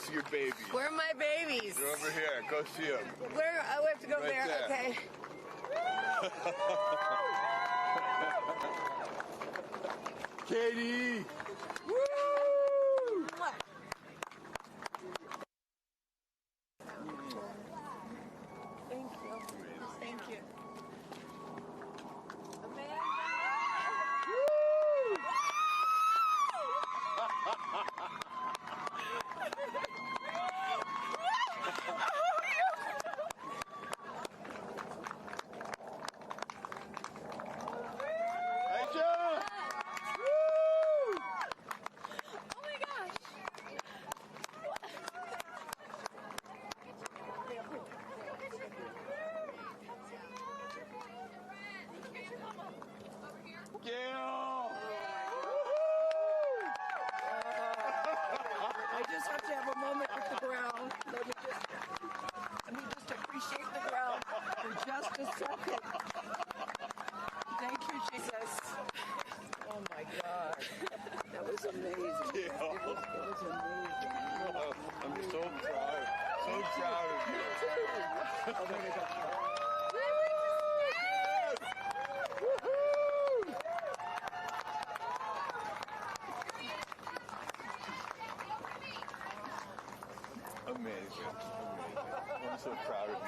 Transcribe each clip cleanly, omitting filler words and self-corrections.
see your babies. Where are my babies? They're over here. Go see them. Where? Oh, we have to go Right there. there. Okay. Katie! Woo! Thank you. Thank you. Amanda! Aisha! Oh my gosh! Gayle! I just have to have a moment with the ground. Let me just appreciate the ground for just a second. Thank you, Jesus. Oh my God. That was amazing. Gayle. It was amazing. I'm so proud. So proud of you. Oh, there we go. Amazing. I'm so proud of you.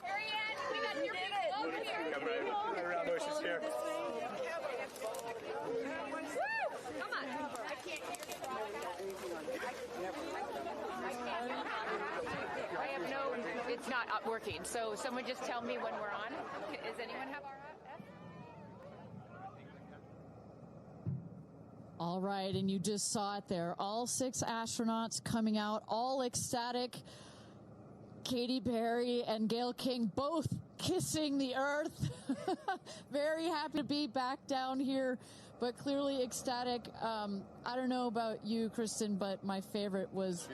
Kerianne, we got your people over here. Come around, Ocean's here. Come on. I can't hear I have no, it's not working. So someone just tell me when we're on. Does anyone have our All right, and you just saw it there. All 6 astronauts coming out, all ecstatic. Katy Perry and Gayle King both kissing the earth. Very happy to be back down here, but clearly ecstatic. I don't know about you, Kristen, but my favorite was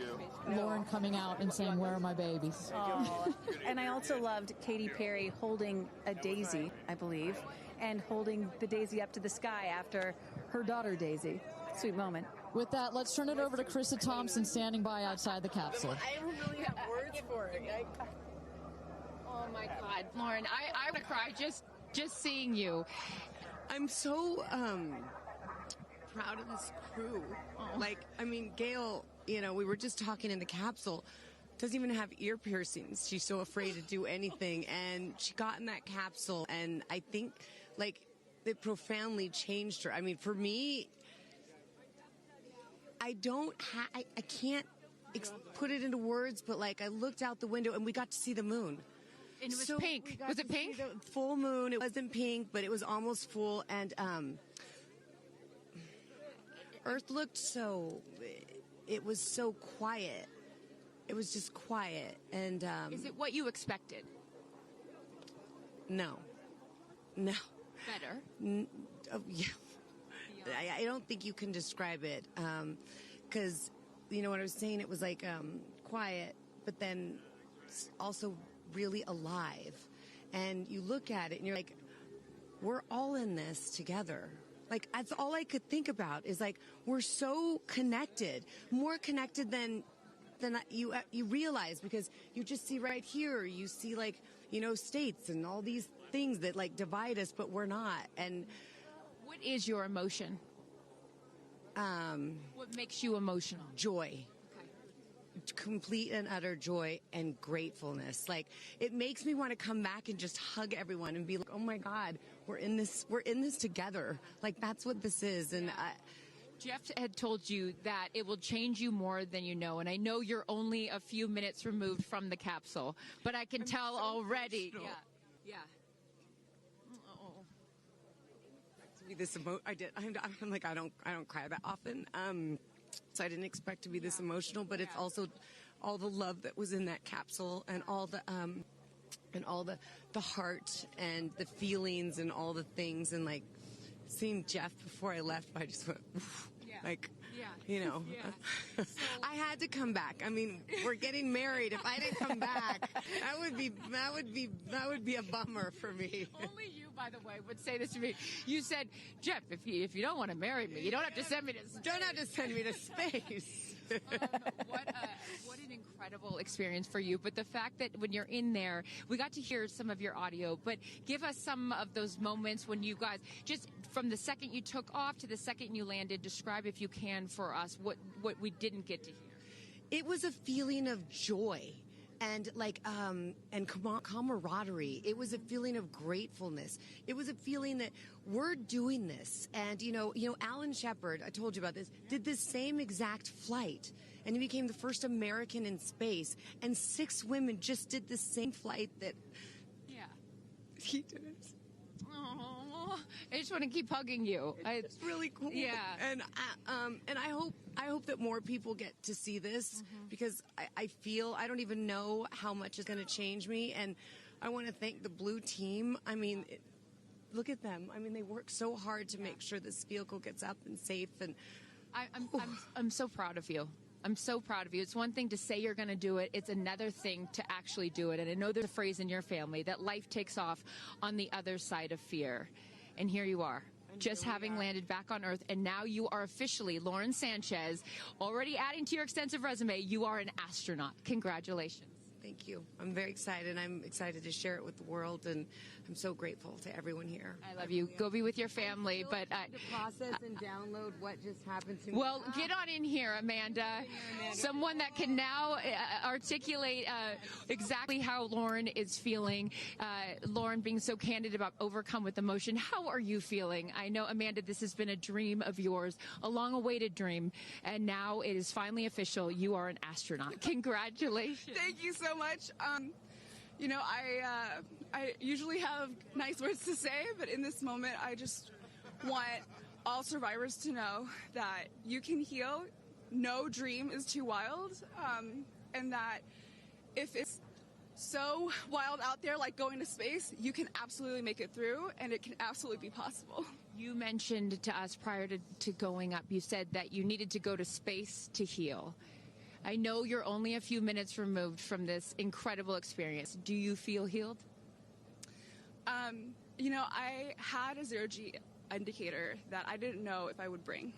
Lauren coming out and saying, "Where are my babies?" Oh, and I also loved Katy Perry holding a daisy, I believe, and holding the daisy up to the sky after her daughter Daisy. Sweet moment. With that, let's turn it over to Krista Thompson standing by outside the capsule. I don't really have words for it. Oh my God, Lauren, I would cry just seeing you. I'm so proud of this crew. Like, I mean, Gayle, you know, we were just talking in the capsule, doesn't even have ear piercings. She's so afraid to do anything. And she got in that capsule, and I think, like, it profoundly changed her. I mean, for me, I can't put it into words, but, like, I looked out the window, and we got to see the moon. And it was pink. Was it pink? The full moon. It wasn't pink, but it was almost full. And Earth looked so. It was so quiet. It was just quiet. And Is it what you expected? No. Better. Yeah. I don't think you can describe it because you know what I was saying. It was like quiet, but then also really alive. And you look at it and you're like, we're all in this together. Like, that's all I could think about is like, we're so connected, more connected than you realize, because you just see right here, you see, like, you know, states and all these things that like divide us, but we're not. And what is your emotion? What makes you emotional? Joy. Complete and utter joy and gratefulness. Like, it makes me want to come back and just hug everyone and be like, oh my God, we're in this together. Like, that's what this is. And Jeff had told you that it will change you more than you know, and I know you're only a few minutes removed from the capsule, but I can tell so already. Emotional. Yeah. To be this I'm like, I don't cry that often. So I didn't expect to be this emotional, but it's also all the love that was in that capsule, and all the heart and the feelings and all the things, and like seeing Jeff before I left, I just went, oof. Yeah. Like, Yeah. you know, Yeah. I had to come back. I mean, we're getting married. If I didn't come back, that would be a bummer for me. Only you, by the way, would say this to me. You said, Jeff, if you don't want to marry me, you don't have to send me to space. Don't have to send me to space. What an incredible experience for you. But the fact that when you're in there, we got to hear some of your audio, but give us some of those moments when you guys, just from the second you took off to the second you landed, describe if you can for us what we didn't get to hear. It was a feeling of joy and camaraderie. It was a feeling of gratefulness. It was a feeling that we're doing this. And you know, Alan Shepard, I told you about this, did this same exact flight, and he became the first American in space. And 6 women just did the same flight that he did. Oh, I just want to keep hugging you. It's really cool. Yeah. And I hope that more people get to see this, because I feel, I don't even know how much is going to change me. And I want to thank the Blue team. I mean, look at them. I mean, they work so hard to make sure this vehicle gets up and safe. And I'm so proud of you. I'm so proud of you. It's one thing to say you're going to do it. It's another thing to actually do it. And I know there's a phrase in your family that life takes off on the other side of fear. And here you are, just having landed back on Earth. And now you are officially, Lauren Sanchez, already adding to your extensive resume, you are an astronaut. Congratulations. Thank you. I'm very excited. I'm excited to share it with the world, and I'm so grateful to everyone here. I love you. Go be with your family. But to process and download what just happened to me. Well, get on in here, Amanda. Someone that can now articulate exactly how Lauren is feeling. Lauren being so candid about overcome with emotion. How are you feeling? I know, Amanda, this has been a dream of yours, a long-awaited dream, and now it is finally official. You are an astronaut. Congratulations. Thank you so much. You know, I usually have nice words to say, but in this moment, I just want all survivors to know that you can heal. No dream is too wild, and that if it's so wild out there, like going to space, you can absolutely make it through, and it can absolutely be possible. You mentioned to us prior to going up, you said that you needed to go to space to heal. I know you're only a few minutes removed from this incredible experience. Do you feel healed? You know, I had a zero-G indicator that I didn't know if I would bring,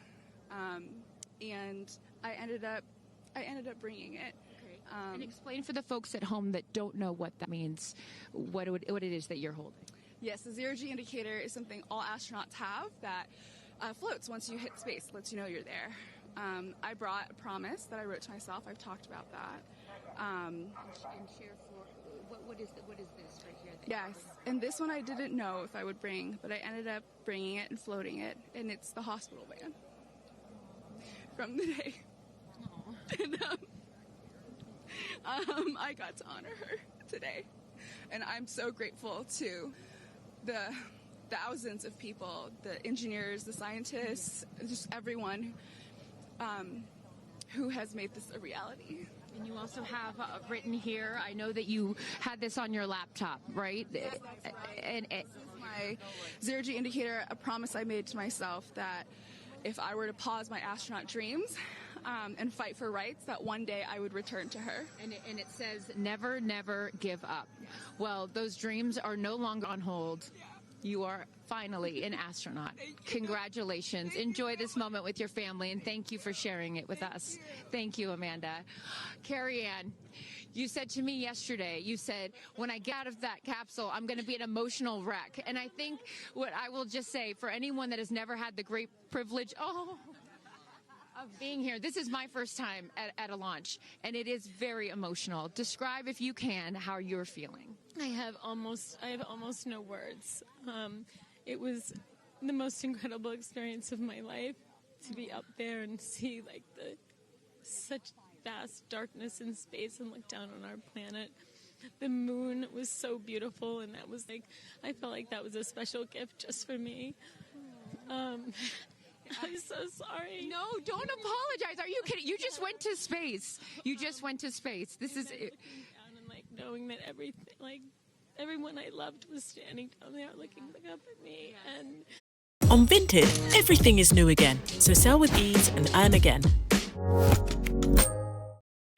and I ended up bringing it. Okay. And explain for the folks at home that don't know what that means, what it is that you're holding. Yes, the zero-G indicator is something all astronauts have that floats once you hit space, lets you know you're there. I brought a promise that I wrote to myself. I've talked about that. And share for what is this right here? Yes, and this one I didn't know if I would bring, but I ended up bringing it and floating it, and it's the hospital van from the day. And I got to honor her today, and I'm so grateful to the thousands of people, the engineers, the scientists, just everyone who has made this a reality. And you also have written here, I know that you had this on your laptop, right? Yes, that's right. This is my zero-G indicator, a promise I made to myself that if I were to pause my astronaut dreams and fight for rights, that one day I would return to her. And it says, never, never give up. Yes. Well, those dreams are no longer on hold. Yeah. You are finally an astronaut. Congratulations. Enjoy this moment with your family, and thank you for sharing it with us. Thank you, Amanda. Kerianne, you said to me yesterday, you said, when I get out of that capsule, I'm going to be an emotional wreck. And I think what I will just say, for anyone that has never had the great privilege, of being here, this is my first time at a launch, and it is very emotional. Describe, if you can, how you're feeling. I have almost no words. It was the most incredible experience of my life to be up there and see like such vast darkness in space and look down on our planet. The moon was so beautiful, and that was I felt like that was a special gift just for me. I'm so sorry. No, don't apologize. Are you kidding? You just went to space. You just went to space. This is it. And knowing that everyone I loved was standing down there looking up at me, and On Vinted, everything is new again, so sell with ease and earn again.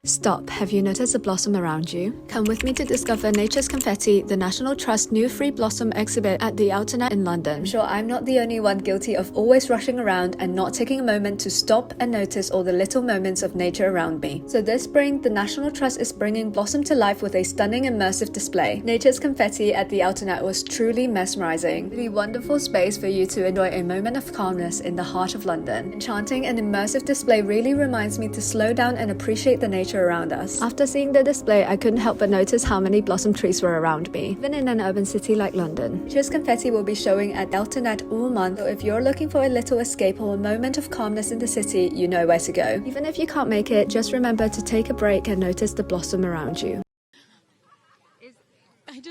Stop. Have you noticed a blossom around you? Come with me to discover Nature's Confetti, the National Trust new free blossom exhibit at the Alternate in London. I'm sure I'm not the only one guilty of always rushing around and not taking a moment to stop and notice all the little moments of nature around me. So this spring, the National Trust is bringing blossom to life with a stunning immersive display. Nature's Confetti at the Alternate was truly mesmerizing. A wonderful space for you to enjoy a moment of calmness in the heart of London. Enchanting and immersive display really reminds me to slow down and appreciate the nature around us. After seeing the display, I couldn't help but notice how many blossom trees were around me, even in an urban city like London. Nature's Confetti will be showing at Alternate all month, so if you're looking for a little escape or a moment of calmness in the city, you know where to go. Even if you can't make it, just remember to take a break and notice the blossom around you. I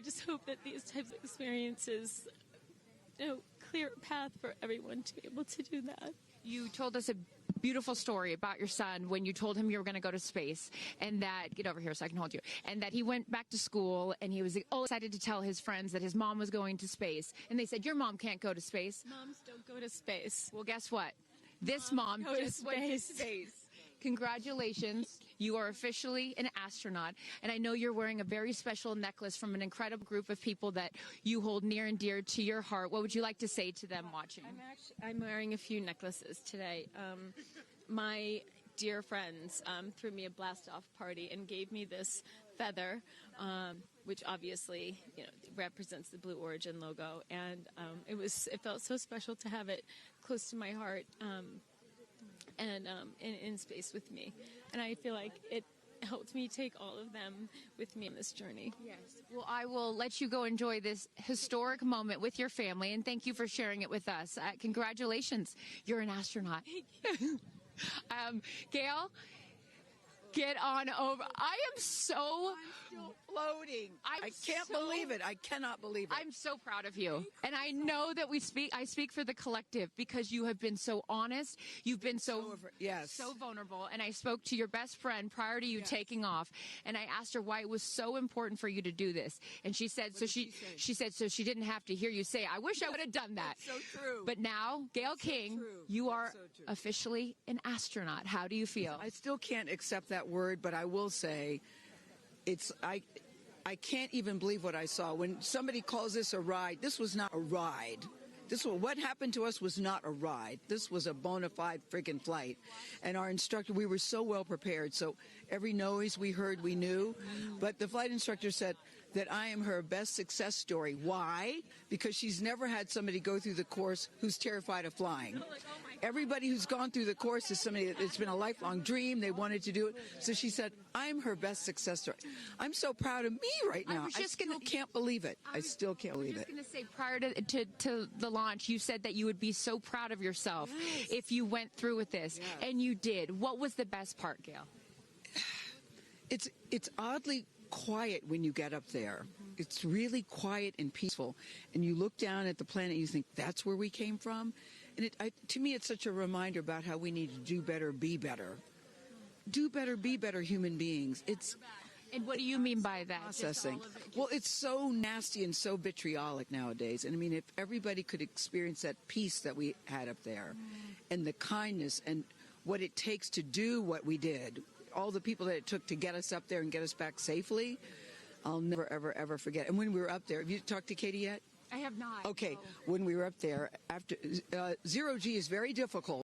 just hope that these types of experiences, clear a path for everyone to be able to do that. You told us a beautiful story about your son when you told him you were going to go to space, and that, get over here so I can hold you, and that he went back to school and he was all excited to tell his friends that his mom was going to space, and they said, your mom can't go to space. Moms don't go to space. Well, guess what? This mom just went to space. Congratulations. You are officially an astronaut, and I know you're wearing a very special necklace from an incredible group of people that you hold near and dear to your heart. What would you like to say to them watching? I'm wearing a few necklaces today. My dear friends threw me a blast-off party and gave me this feather, which obviously represents the Blue Origin logo, and it felt so special to have it close to my heart. And in space with me. And I feel like it helped me take all of them with me on this journey. Yes. Well, I will let you go enjoy this historic moment with your family, and thank you for sharing it with us. Congratulations. You're an astronaut. Gayle, get on over. I am so... I'm still floating. I can't believe it. I cannot believe it. I'm so proud of you. And I know that I speak for the collective because you have been so honest. You've been so vulnerable. And I spoke to your best friend prior to you taking off. And I asked her why it was so important for you to do this. And she said, she said, so she didn't have to hear you say, I wish I would have done that. That's so true. But now, Gayle King, you are officially an astronaut. How do you feel? I still can't accept that word, but I will say I can't even believe what I saw. When somebody calls this a ride, this was not a ride. What happened to us was not a ride. This was a bona fide friggin' flight. And our instructor, we were so well prepared. So every noise we heard, we knew. But the flight instructor said that I am her best success story. Why? Because she's never had somebody go through the course who's terrified of flying. Everybody who's gone through the course is somebody that it's been a lifelong dream. They wanted to do it. So she said, I'm her best success story. I'm so proud of me right now. I still can't believe it. I still can't believe it. I was just going to say, prior to the launch, you said that you would be so proud of yourself if you went through with this. Yes. And you did. What was the best part, Gayle? It's oddly quiet when you get up there. It's really quiet and peaceful. And you look down at the planet and you think, that's where we came from? And to me, it's such a reminder about how we need to do better, be better. Do better, be better human beings. And what do you mean by that? Processing. Well, it's so nasty and so vitriolic nowadays. And I mean, if everybody could experience that peace that we had up there and the kindness and what it takes to do what we did, all the people that it took to get us up there and get us back safely, I'll never, ever, ever forget. And when we were up there, have you talked to Katy yet? I have not. Okay, when we were up there, after zero G is very difficult.